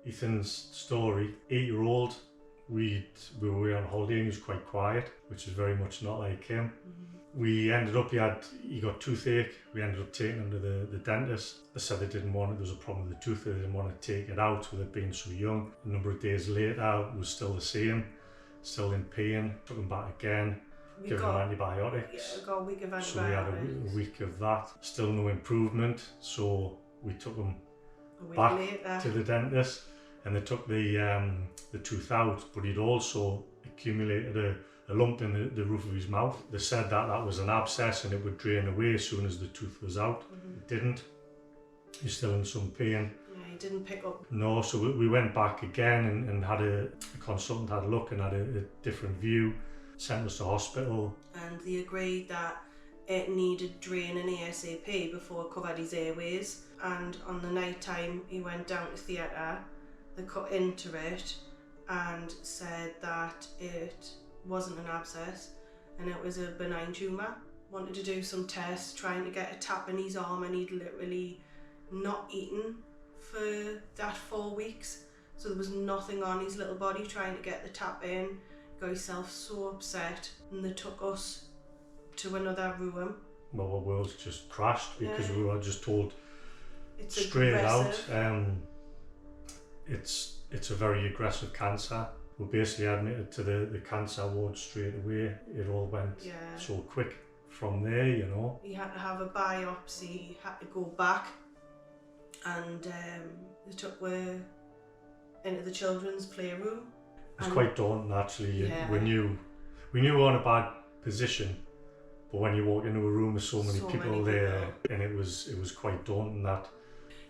Ethan's story, 8-year-old, we were away on holiday and he was quite quiet, which is very much not like him. We ended up, he got toothache. We ended up taking him to the dentist. They said they didn't want it, there was a problem with the tooth, they didn't want to take it out with it being so young. A number of days later, it was still the same, still in pain. Took him back again, given him antibiotics. Yeah, we got a week of antibiotics. So we had a week of that, still no improvement. So we took him back to the dentist and they took the tooth out, but he'd also accumulated a lump in the roof of his mouth. They said that was an abscess and it would drain away as soon as the tooth was out. It didn't. He's still in some pain. Yeah, he didn't pick up. No, so we went back again and had a consultant had a look and had a different view, sent us to hospital. And they agreed that it needed draining ASAP before it covered his airways. And on the night time he went down to theatre, they cut into it and said that it wasn't an abscess and it was a benign tumour. Wanted to do some tests, trying to get a tap in his arm, and he'd literally not eaten for that 4 weeks. So there was nothing on his little body, trying to get the tap in. Got himself so upset and they took us to another room. Well, our worlds just crashed because we were just told it's straight aggressive. out it's a very aggressive cancer. We basically admitted to the cancer ward straight away. It all went so quick from there, you know. He had to have a biopsy, he had to go back, and they took me into the children's playroom. It was quite daunting actually. Yeah. We knew we were in a bad position, but when you walk into a room with so many people there, and it was quite daunting that.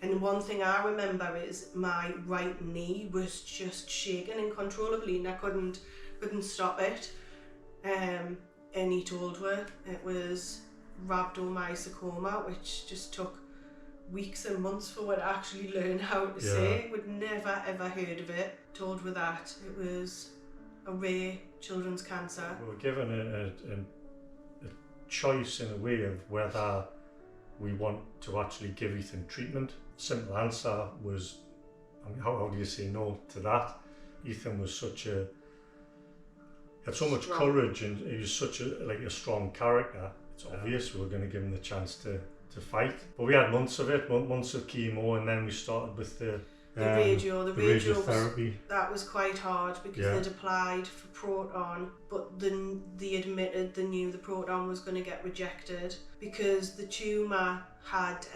And one thing I remember is my right knee was just shaking uncontrollably and I couldn't stop it. And he told her it was rhabdomyosarcoma, which just took weeks and months for her to actually learn how to say. We'd never ever heard of it. Told her that it was a rare children's cancer. We were given a choice in a way of whether we want to actually give Ethan treatment. Simple answer was, I mean, how do you say no to that? Ethan was had so much courage and he was such a strong character. It's obvious we were going to give him the chance to fight. But we had months of it, months of chemo, and then we started with the radiotherapy. That was quite hard because they'd applied for proton, but they admitted they knew the proton was going to get rejected because the tumour had,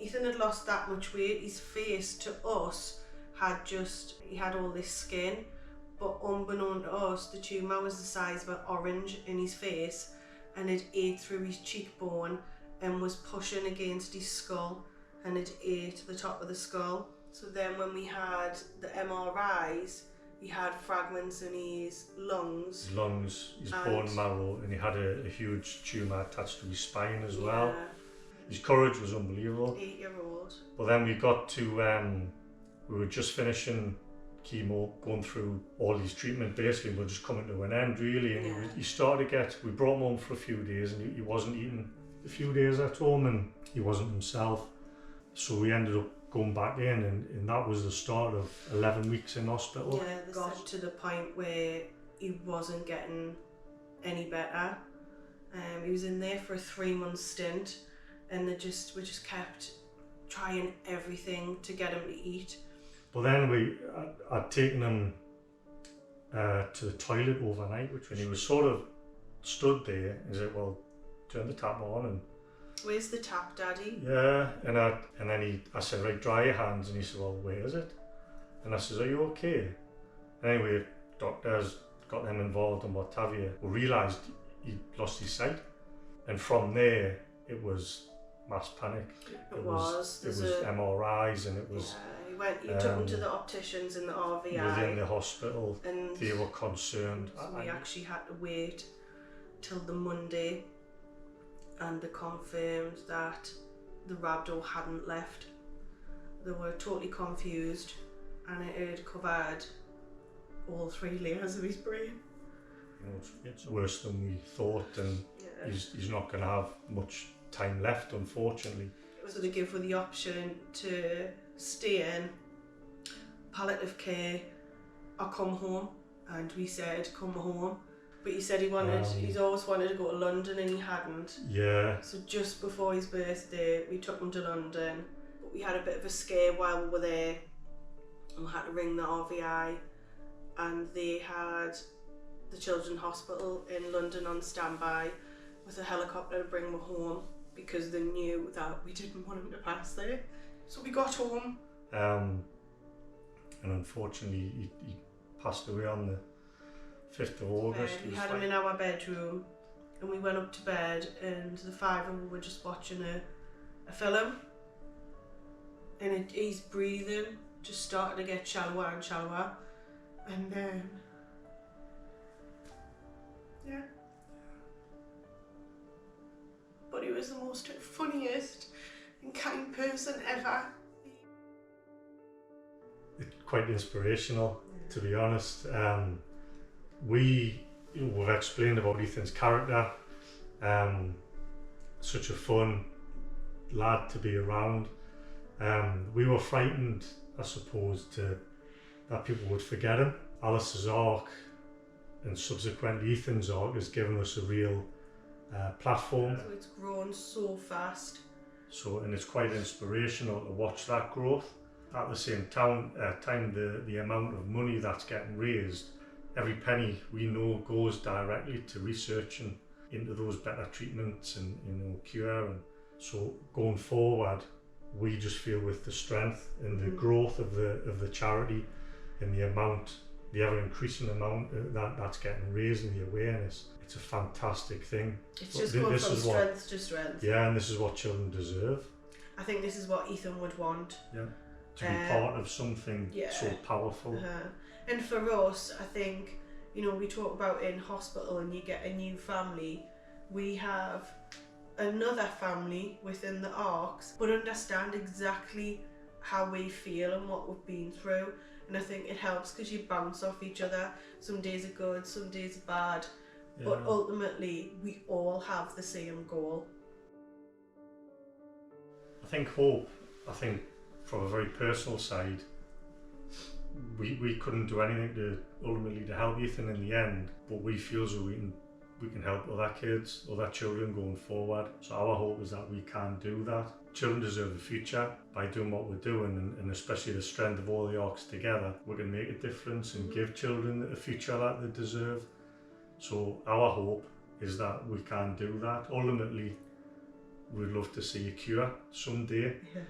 Ethan had lost that much weight. His face to us he had all this skin, but unbeknown to us, the tumour was the size of an orange in his face and it ate through his cheekbone and was pushing against his skull and it ate the top of the skull. So then when we had the MRIs, he had fragments in his lungs, his bone marrow, and he had a huge tumour attached to his spine as well. His courage was unbelievable. 8-year-old. But then we got to, we were just finishing chemo, going through all his treatment basically, we're just coming to an end really, and he started to we brought him home for a few days and he wasn't eating a few days at home and he wasn't himself. So we ended up going back in and that was the start of 11 weeks in hospital. Yeah, they got to the point where he wasn't getting any better. He was in there for a 3-month stint and we just kept trying everything to get him to eat. But then I'd taken him to the toilet overnight, when he was sort of stood there and said, well, turn the tap on and where's the tap, Daddy? Yeah, and then I said, right, dry your hands, and he said, well, where is it? And I said, are you okay? Anyway, doctors got them involved and what have you. We realised he lost his sight, and from there it was mass panic. It was MRIs and it was. Yeah, he took him to the opticians in the RVI. Within the hospital, and they were concerned. So we actually had to wait till the Monday. And they confirmed that the rhabdo hadn't left. They were totally confused and it had covered all 3 layers of his brain. You know, it's worse than we thought and he's not going to have much time left, unfortunately. So they gave her the option to stay in palliative care or come home, and we said come home, but he said he's always wanted to go to London and he hadn't. Yeah. So just before his birthday we took him to London, but we had a bit of a scare while we were there and we had to ring the RVI, and they had the Children's Hospital in London on standby with a helicopter to bring him home because they knew that we didn't want him to pass there. So we got home. And unfortunately he passed away on the 5th of August. We had him in our bedroom and we went up to bed and the five of them were just watching a film, and his breathing just started to get shallower and shallower, and yeah. But he was the most funniest and kind person ever. It's quite inspirational, to be honest. We've explained about Ethan's character. Such a fun lad to be around. We were frightened, I suppose, that people would forget him. Alice's arc and subsequently Ethan's arc has given us a real platform. So it's grown so fast. And it's quite inspirational to watch that growth. At the same time, the amount of money that's getting raised, every penny we know goes directly to researching into those better treatments and cure. And so going forward, we just feel with the strength and the growth of the charity and the ever increasing amount that's getting raised in the awareness, it's a fantastic thing. It's just going from strength to strength. Yeah, and this is what children deserve. I think this is what Ethan would want. Yeah, to be part of something so powerful. And for us, I think, we talk about in hospital and you get a new family. We have another family within the arcs, but understand exactly how we feel and what we've been through. And I think it helps because you bounce off each other. Some days are good, some days are bad. Yeah. But ultimately, we all have the same goal. I think hope, from a very personal side, we couldn't do anything to help Ethan in the end, but we feel as though we can help other kids, other children going forward. So our hope is that we can do that. Children deserve a future. By doing what we're doing, and especially the strength of all the arcs together, we can make a difference and give children a future that they deserve. So our hope is that we can do that. Ultimately, we'd love to see a cure someday. Yeah.